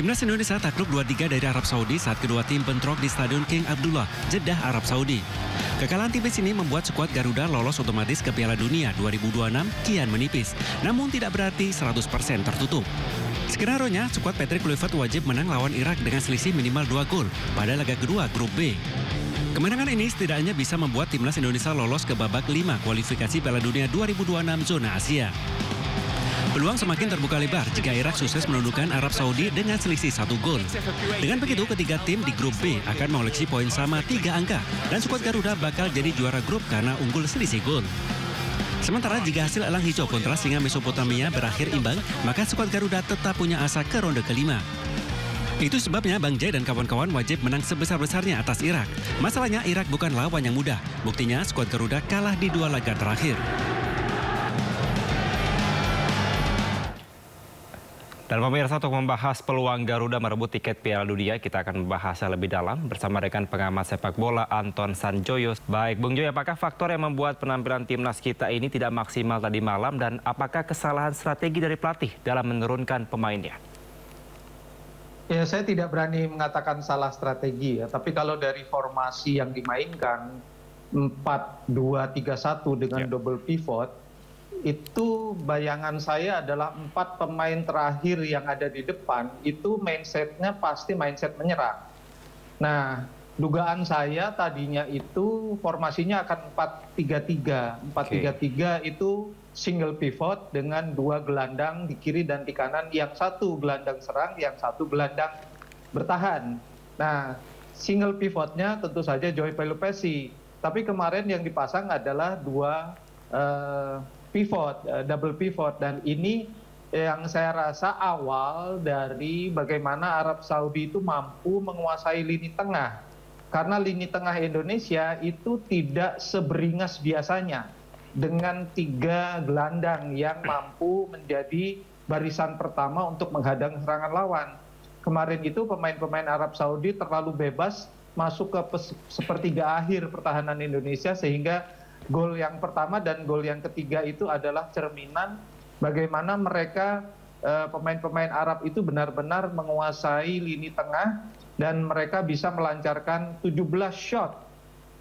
Timnas Indonesia takluk 2-3 dari Arab Saudi saat kedua tim bentrok di Stadion King Abdullah, Jeddah, Arab Saudi. Kekalahan tipis ini membuat skuad Garuda lolos otomatis ke Piala Dunia 2026 kian menipis, namun tidak berarti 100% tertutup. Skenario-nya, skuad Patrick Kluivert wajib menang lawan Irak dengan selisih minimal 2 gol pada laga kedua Grup B. Kemenangan ini setidaknya bisa membuat Timnas Indonesia lolos ke babak 5 kualifikasi Piala Dunia 2026 zona Asia. Peluang semakin terbuka lebar jika Irak sukses menundukkan Arab Saudi dengan selisih 1 gol. Dengan begitu, ketiga tim di grup B akan mengoleksi poin sama 3 angka dan skuad Garuda bakal jadi juara grup karena unggul selisih gol. Sementara jika hasil elang hijau kontra Singa Mesopotamia berakhir imbang, maka skuad Garuda tetap punya asa ke ronde kelima. Itu sebabnya Bang Jai dan kawan-kawan wajib menang sebesar-besarnya atas Irak. Masalahnya Irak bukan lawan yang mudah. Buktinya skuad Garuda kalah di 2 laga terakhir. Dan pemirsa, untuk membahas peluang Garuda merebut tiket Piala Dunia, kita akan membahasnya lebih dalam bersama rekan pengamat sepak bola Anton Sanjoyo. Baik, Bung Joy, apakah faktor yang membuat penampilan timnas kita ini tidak maksimal tadi malam dan apakah kesalahan strategi dari pelatih dalam menurunkan pemainnya? Ya, saya tidak berani mengatakan salah strategi ya, tapi kalau dari formasi yang dimainkan 4-2-3-1 dengan double pivot, itu bayangan saya adalah 4 pemain terakhir yang ada di depan itu mindsetnya pasti mindset menyerang. Nah, dugaan saya tadinya itu formasinya akan 4-3-3. 4-3-3 itu single pivot dengan 2 gelandang di kiri dan di kanan, yang satu gelandang serang, yang satu gelandang bertahan. Nah, single pivotnya tentu saja Joy Pelupesi. Tapi kemarin yang dipasang adalah 2 pivot, double pivot, dan ini yang saya rasa awal dari bagaimana Arab Saudi itu mampu menguasai lini tengah. Karena lini tengah Indonesia itu tidak seberingas biasanya dengan 3 gelandang yang mampu menjadi barisan pertama untuk menghadang serangan lawan. Kemarin itu pemain-pemain Arab Saudi terlalu bebas masuk ke sepertiga akhir pertahanan Indonesia, sehingga gol yang pertama dan gol yang ketiga itu adalah cerminan bagaimana mereka pemain-pemain Arab itu benar-benar menguasai lini tengah dan mereka bisa melancarkan 17 shot.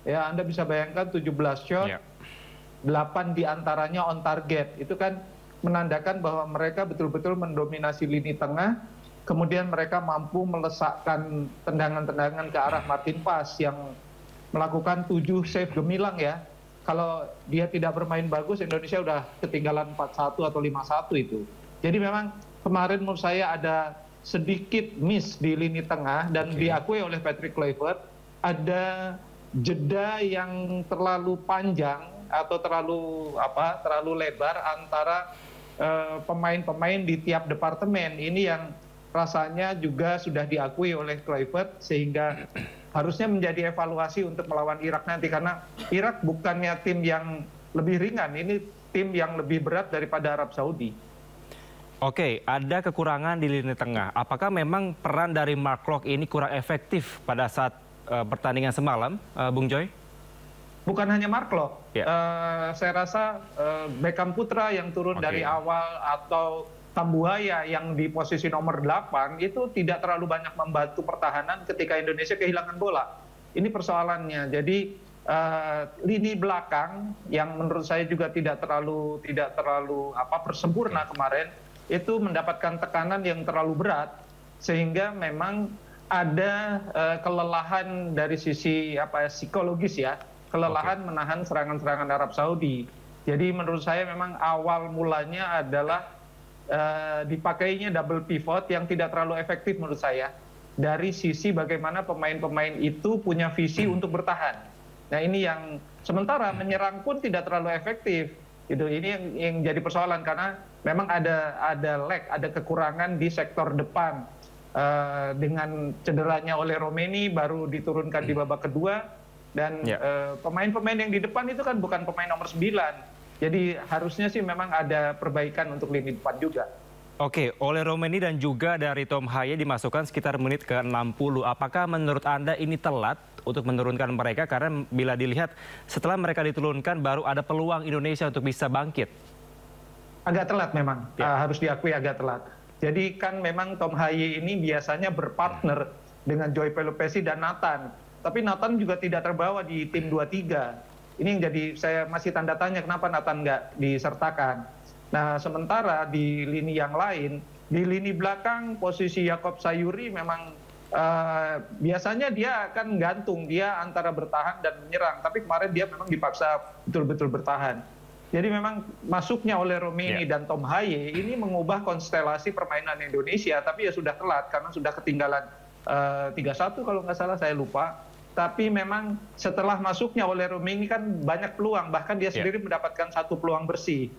Ya, Anda bisa bayangkan 17 shot, 8 diantaranya on target. Itu kan menandakan bahwa mereka betul-betul mendominasi lini tengah. Kemudian mereka mampu melesakkan tendangan-tendangan ke arah Martin Paes yang melakukan 7 save gemilang ya. Kalau dia tidak bermain bagus, Indonesia udah ketinggalan 4-1 atau 5-1 itu. Jadi memang kemarin menurut saya ada sedikit miss di lini tengah dan diakui oleh Patrick Kluivert, ada jeda yang terlalu panjang atau terlalu lebar antara pemain-pemain di tiap departemen. Ini yang rasanya juga sudah diakui oleh Kluivert, sehingga harusnya menjadi evaluasi untuk melawan Irak nanti, karena Irak bukannya tim yang lebih ringan, ini tim yang lebih berat daripada Arab Saudi. Oke, ada kekurangan di lini tengah. Apakah memang peran dari Mark Klok ini kurang efektif pada saat pertandingan semalam, Bung Joy? Bukan hanya Mark Klok, saya rasa Beckham Putra yang turun dari awal atau Tambuaya yang di posisi nomor 8 itu tidak terlalu banyak membantu pertahanan ketika Indonesia kehilangan bola. Ini persoalannya. Jadi lini belakang yang menurut saya juga tidak terlalu bersempurna kemarin itu mendapatkan tekanan yang terlalu berat, sehingga memang ada kelelahan dari sisi psikologis ya, kelelahan menahan serangan-serangan Arab Saudi. Jadi menurut saya memang awal mulanya adalah dipakainya double pivot yang tidak terlalu efektif menurut saya, dari sisi bagaimana pemain-pemain itu punya visi untuk bertahan. Nah, ini yang sementara menyerang pun tidak terlalu efektif. Gitu. Ini yang jadi persoalan, karena memang ada lag, ada kekurangan di sektor depan. Dengan cederanya oleh Romeni baru diturunkan di babak kedua, dan pemain-pemain yang di depan itu kan bukan pemain nomor 9. Jadi harusnya sih memang ada perbaikan untuk lini depan juga. Oke, oleh Romeni dan juga dari Tom Haye dimasukkan sekitar menit ke-60. Apakah menurut Anda ini telat untuk menurunkan mereka? Karena bila dilihat setelah mereka diturunkan baru ada peluang Indonesia untuk bisa bangkit. Agak telat memang, harus diakui agak telat. Jadi kan memang Tom Haye ini biasanya berpartner dengan Joy Pelupesi dan Nathan. Tapi Nathan juga tidak terbawa di tim 23. Ini yang jadi saya masih tanda tanya kenapa Nathan nggak disertakan. Nah, sementara di lini yang lain, di lini belakang posisi Yakob Sayuri memang biasanya dia akan gantung, dia antara bertahan dan menyerang. Tapi kemarin dia memang dipaksa betul-betul bertahan. Jadi memang masuknya oleh Romini dan Tom Haye ini mengubah konstelasi permainan Indonesia. Tapi ya sudah telat karena sudah ketinggalan 3-1 kalau nggak salah, saya lupa. Tapi memang setelah masuknya oleh Romini kan banyak peluang. Bahkan dia sendiri mendapatkan 1 peluang bersih.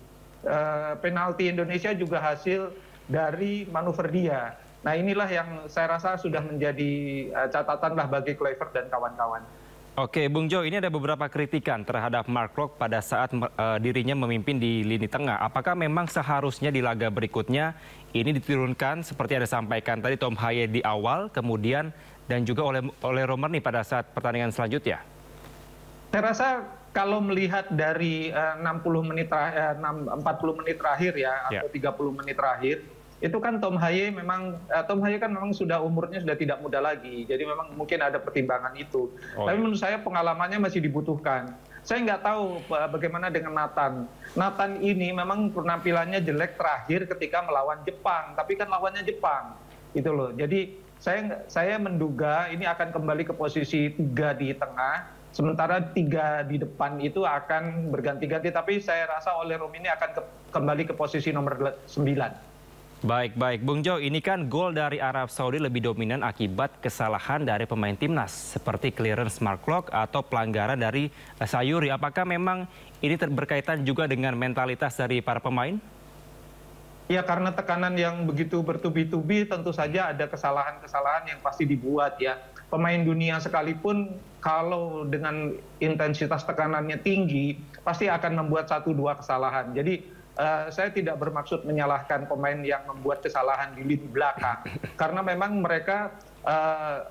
Penalti Indonesia juga hasil dari manuver dia. Nah, inilah yang saya rasa sudah menjadi catatan lah bagi Kluivert dan kawan-kawan. Oke, Bung Jo, ini ada beberapa kritikan terhadap Mark Klok pada saat dirinya memimpin di lini tengah. Apakah memang seharusnya di laga berikutnya ini diturunkan seperti ada sampaikan tadi Tom Haye di awal, kemudian dan juga oleh Romerni pada saat pertandingan selanjutnya? Saya rasa kalau melihat dari 40 menit terakhir ya, atau 30 menit terakhir, itu kan Tom Haye kan memang sudah umurnya sudah tidak muda lagi. Jadi memang mungkin ada pertimbangan itu. Tapi menurut saya pengalamannya masih dibutuhkan. Saya nggak tahu bagaimana dengan Nathan. Nathan ini memang penampilannya jelek terakhir ketika melawan Jepang. Tapi kan lawannya Jepang. Itu loh. Jadi saya menduga ini akan kembali ke posisi 3 di tengah. Sementara 3 di depan itu akan berganti-ganti. Tapi saya rasa oleh Romini akan kembali ke posisi nomor 9. Baik, Bung Jo, ini kan gol dari Arab Saudi lebih dominan akibat kesalahan dari pemain timnas, seperti clearance Mark Klok atau pelanggaran dari Sayuri. Apakah memang ini berkaitan juga dengan mentalitas dari para pemain? Ya, karena tekanan yang begitu bertubi-tubi, tentu saja ada kesalahan-kesalahan yang pasti dibuat ya. Pemain dunia sekalipun kalau dengan intensitas tekanannya tinggi, pasti akan membuat 1-2 kesalahan. Jadi saya tidak bermaksud menyalahkan pemain yang membuat kesalahan di lini belakang. Karena memang mereka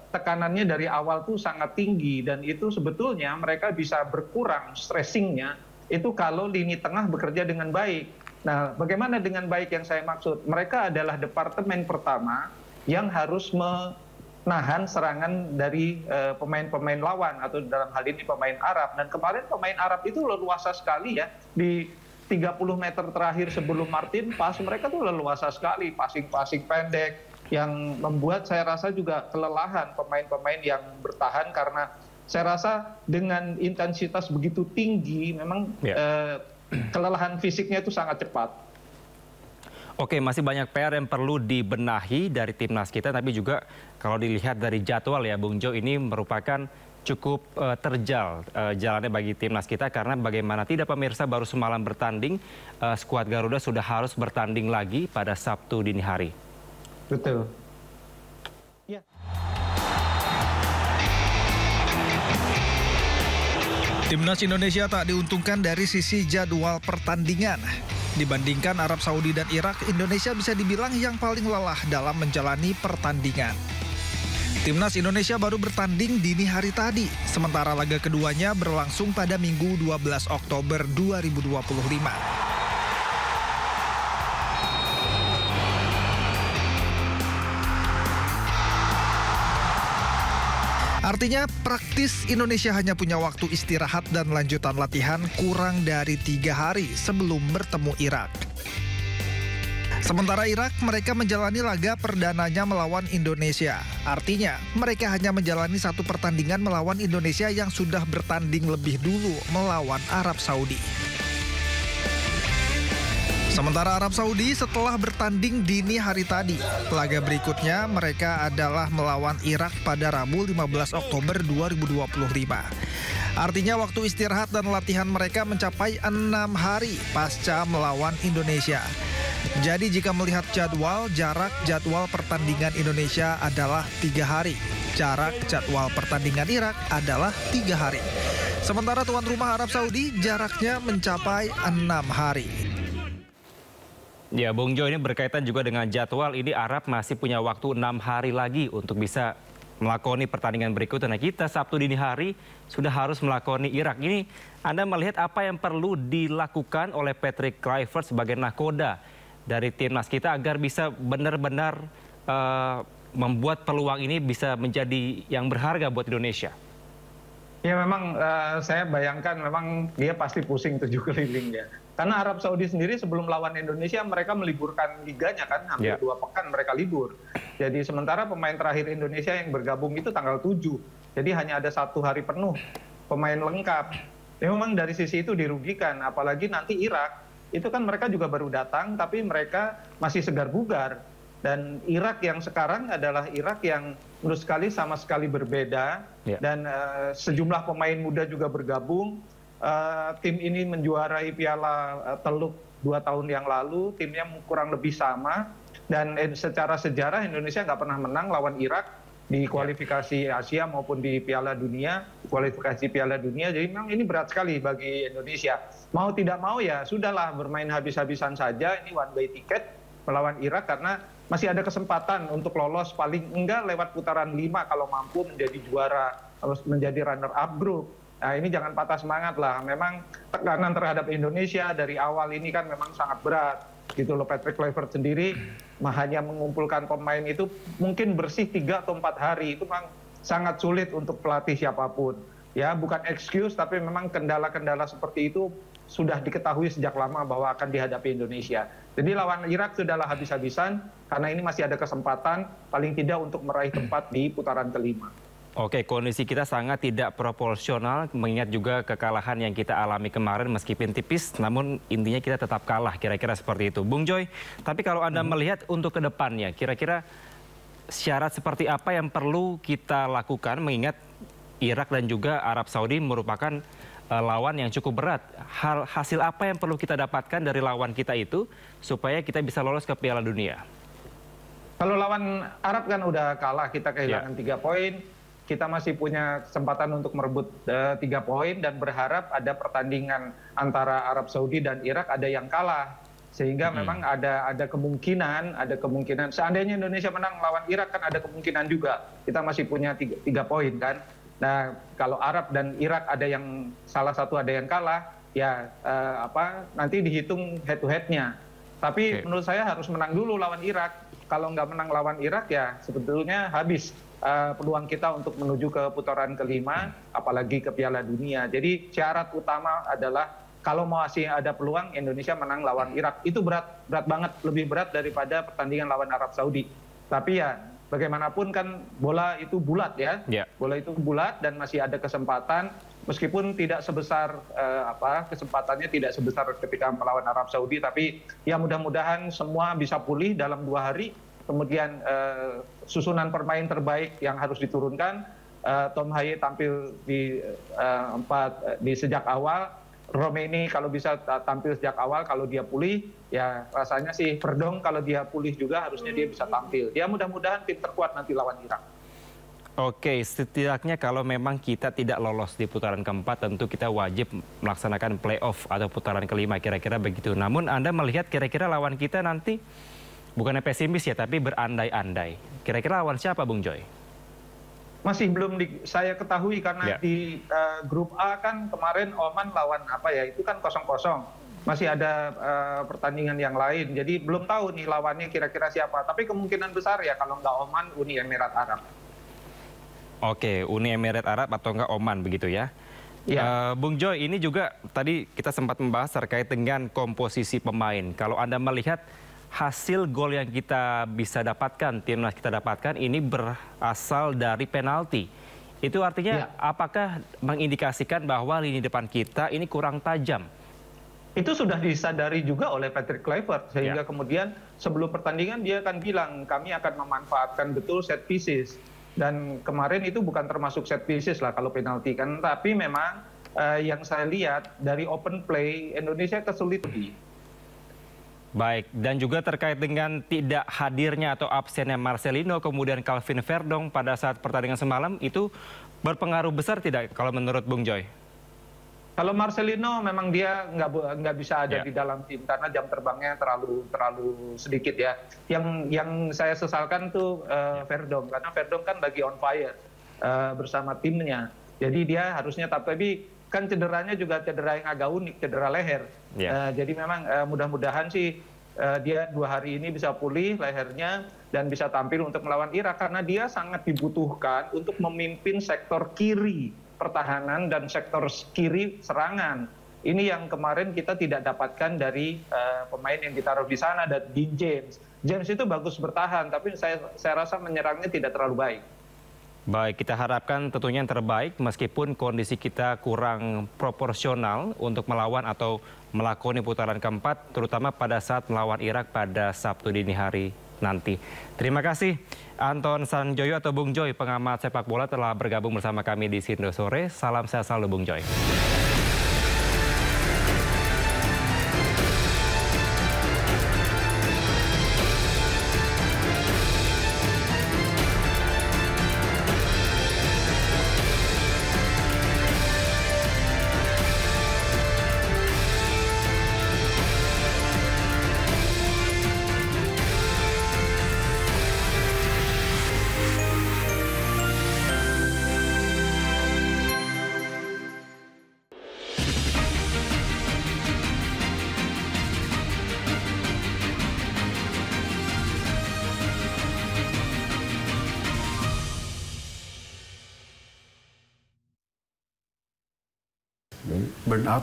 tekanannya dari awal tuh sangat tinggi. Dan itu sebetulnya mereka bisa berkurang stressingnya itu kalau lini tengah bekerja dengan baik. Nah, bagaimana dengan baik yang saya maksud? Mereka adalah departemen pertama yang harus menahan serangan dari pemain-pemain lawan. Atau dalam hal ini pemain Arab. Dan kemarin pemain Arab itu leluasa sekali ya. Di 30 meter terakhir sebelum Martin pas, mereka tuh leluasa sekali, passing pendek, yang membuat saya rasa juga kelelahan pemain-pemain yang bertahan, karena saya rasa dengan intensitas begitu tinggi, memang kelelahan fisiknya itu sangat cepat. Oke, masih banyak PR yang perlu dibenahi dari timnas kita, tapi juga kalau dilihat dari jadwal ya, Bung Jo, ini merupakan cukup terjal jalannya bagi timnas kita, karena bagaimana tidak pemirsa, baru semalam bertanding, skuad Garuda sudah harus bertanding lagi pada Sabtu dini hari. Betul. Ya. Timnas Indonesia tak diuntungkan dari sisi jadwal pertandingan. Dibandingkan Arab Saudi dan Irak, Indonesia bisa dibilang yang paling lelah dalam menjalani pertandingan. Timnas Indonesia baru bertanding dini hari tadi, sementara laga keduanya berlangsung pada Minggu 12 Oktober 2025. Artinya praktis Indonesia hanya punya waktu istirahat dan lanjutan latihan kurang dari 3 hari sebelum bertemu Irak. Sementara Irak, mereka menjalani laga perdananya melawan Indonesia. Artinya, mereka hanya menjalani 1 pertandingan melawan Indonesia yang sudah bertanding lebih dulu melawan Arab Saudi. Sementara Arab Saudi setelah bertanding dini hari tadi, laga berikutnya mereka adalah melawan Irak pada Rabu 15 Oktober 2025. Artinya waktu istirahat dan latihan mereka mencapai 6 hari pasca melawan Indonesia. Jadi jika melihat jarak jadwal pertandingan Indonesia adalah 3 hari. Jarak jadwal pertandingan Irak adalah 3 hari. Sementara tuan rumah Arab Saudi jaraknya mencapai 6 hari. Ya, Bung Jo, ini berkaitan juga dengan jadwal. Ini Arab masih punya waktu 6 hari lagi untuk bisa melakoni pertandingan berikutnya. Nah, kita Sabtu dini hari sudah harus melakoni Irak. Ini Anda melihat apa yang perlu dilakukan oleh Patrick Kluivert sebagai nahkoda dari timnas kita agar bisa benar-benar membuat peluang ini bisa menjadi yang berharga buat Indonesia? Ya memang saya bayangkan memang dia pasti pusing 7 keliling ya. Karena Arab Saudi sendiri sebelum lawan Indonesia mereka meliburkan liganya kan, hampir 2 pekan mereka libur. Jadi sementara pemain terakhir Indonesia yang bergabung itu tanggal 7. Jadi hanya ada 1 hari penuh pemain lengkap. Ya memang dari sisi itu dirugikan, apalagi nanti Irak. Itu kan mereka juga baru datang tapi mereka masih segar bugar. Dan Irak yang sekarang adalah Irak yang menurut sekali sama sekali berbeda. Dan sejumlah pemain muda juga bergabung. Tim ini menjuarai Piala Teluk 2 tahun yang lalu, timnya kurang lebih sama. Dan secara sejarah Indonesia nggak pernah menang lawan Irak di kualifikasi Asia maupun di Piala Dunia, kualifikasi Piala Dunia. Jadi memang ini berat sekali bagi Indonesia. Mau tidak mau ya sudahlah bermain habis-habisan saja, ini one way ticket melawan Irak karena masih ada kesempatan untuk lolos paling enggak lewat putaran 5 kalau mampu menjadi juara, harus menjadi runner up group. Nah ini jangan patah semangat lah, memang tekanan terhadap Indonesia dari awal ini kan memang sangat berat. Gitu loh, Patrick Kluivert sendiri hanya mengumpulkan pemain itu mungkin bersih 3 atau 4 hari, itu memang sangat sulit untuk pelatih siapapun. Ya bukan excuse tapi memang kendala-kendala seperti itu sudah diketahui sejak lama bahwa akan dihadapi Indonesia. Jadi lawan Irak sudahlah habis-habisan karena ini masih ada kesempatan paling tidak untuk meraih tempat di putaran kelima. Oke, kondisi kita sangat tidak proporsional mengingat juga kekalahan yang kita alami kemarin meskipun tipis, namun intinya kita tetap kalah, kira-kira seperti itu. Bung Joy, tapi kalau Anda melihat untuk ke depannya, kira-kira syarat seperti apa yang perlu kita lakukan mengingat Irak dan juga Arab Saudi merupakan lawan yang cukup berat. Hasil apa yang perlu kita dapatkan dari lawan kita itu supaya kita bisa lolos ke Piala Dunia? Kalau lawan Arab kan udah kalah, kita kehilangan 3 poin. Kita masih punya kesempatan untuk merebut 3 poin dan berharap ada pertandingan antara Arab Saudi dan Irak ada yang kalah. Sehingga memang ada kemungkinan seandainya Indonesia menang lawan Irak kan ada kemungkinan juga. Kita masih punya 3 poin kan. Nah, kalau Arab dan Irak ada yang salah satu ada yang kalah, ya nanti dihitung head to head-nya. Tapi menurut saya harus menang dulu lawan Irak. Kalau nggak menang lawan Irak ya sebetulnya habis peluang kita untuk menuju ke putaran kelima, apalagi ke Piala Dunia. Jadi syarat utama adalah kalau masih ada peluang Indonesia menang lawan Irak. Itu berat banget, lebih berat daripada pertandingan lawan Arab Saudi. Tapi ya bagaimanapun kan bola itu bulat ya. Bola itu bulat dan masih ada kesempatan meskipun tidak sebesar kesempatannya tidak sebesar ketika melawan Arab Saudi, tapi ya mudah-mudahan semua bisa pulih dalam 2 hari. Kemudian susunan pemain terbaik yang harus diturunkan, Tom Haye tampil di sejak awal, Romeni kalau bisa tampil sejak awal kalau dia pulih, ya rasanya sih Verdong kalau dia pulih juga harusnya dia bisa tampil. Ya mudah-mudahan tim terkuat nanti lawan Irak. Oke, setidaknya kalau memang kita tidak lolos di putaran keempat, tentu kita wajib melaksanakan playoff atau putaran kelima, kira-kira begitu. Namun Anda melihat kira-kira lawan kita nanti bukannya pesimis ya, tapi berandai-andai. Kira-kira lawan siapa, Bung Joy? Masih belum saya ketahui karena di grup A kan kemarin Oman lawan itu kan 0-0. Masih ada pertandingan yang lain. Jadi belum tahu nih lawannya kira-kira siapa. Tapi kemungkinan besar ya kalau nggak Oman, Uni Emirat Arab. Oke, Uni Emirat Arab atau nggak Oman begitu ya? Bung Joy, ini juga tadi kita sempat membahas terkait dengan komposisi pemain. Kalau Anda melihat hasil gol yang kita bisa dapatkan, timnas kita dapatkan ini berasal dari penalti. Itu artinya apakah mengindikasikan bahwa lini depan kita ini kurang tajam? Itu sudah disadari juga oleh Patrick Kluivert sehingga kemudian sebelum pertandingan dia akan bilang kami akan memanfaatkan betul set pieces. Dan kemarin itu bukan termasuk set pieces lah kalau penalti kan, tapi memang yang saya lihat dari open play Indonesia kesulitan. Baik, dan juga terkait dengan tidak hadirnya atau absennya Marcelino, kemudian Calvin Verdong pada saat pertandingan semalam, itu berpengaruh besar tidak kalau menurut Bung Joy? Kalau Marcelino memang dia nggak bisa ada di dalam tim karena jam terbangnya terlalu sedikit ya. Yang saya sesalkan tuh Verdong, karena Verdong kan lagi on fire bersama timnya. Jadi dia harusnya tapi kan cederanya juga cedera yang agak unik, cedera leher. Jadi memang mudah-mudahan sih dia 2 hari ini bisa pulih lehernya dan bisa tampil untuk melawan Irak karena dia sangat dibutuhkan untuk memimpin sektor kiri pertahanan dan sektor kiri serangan. Ini yang kemarin kita tidak dapatkan dari pemain yang ditaruh di sana, dan Dean James. James itu bagus bertahan, tapi saya rasa menyerangnya tidak terlalu baik. Baik, kita harapkan tentunya yang terbaik meskipun kondisi kita kurang proporsional untuk melawan atau melakoni putaran keempat, terutama pada saat melawan Irak pada Sabtu dini hari nanti. Terima kasih Anton Sanjoyo atau Bung Joy, pengamat sepak bola telah bergabung bersama kami di Sindo Sore. Salam sehat selalu Bung Joy. Burnout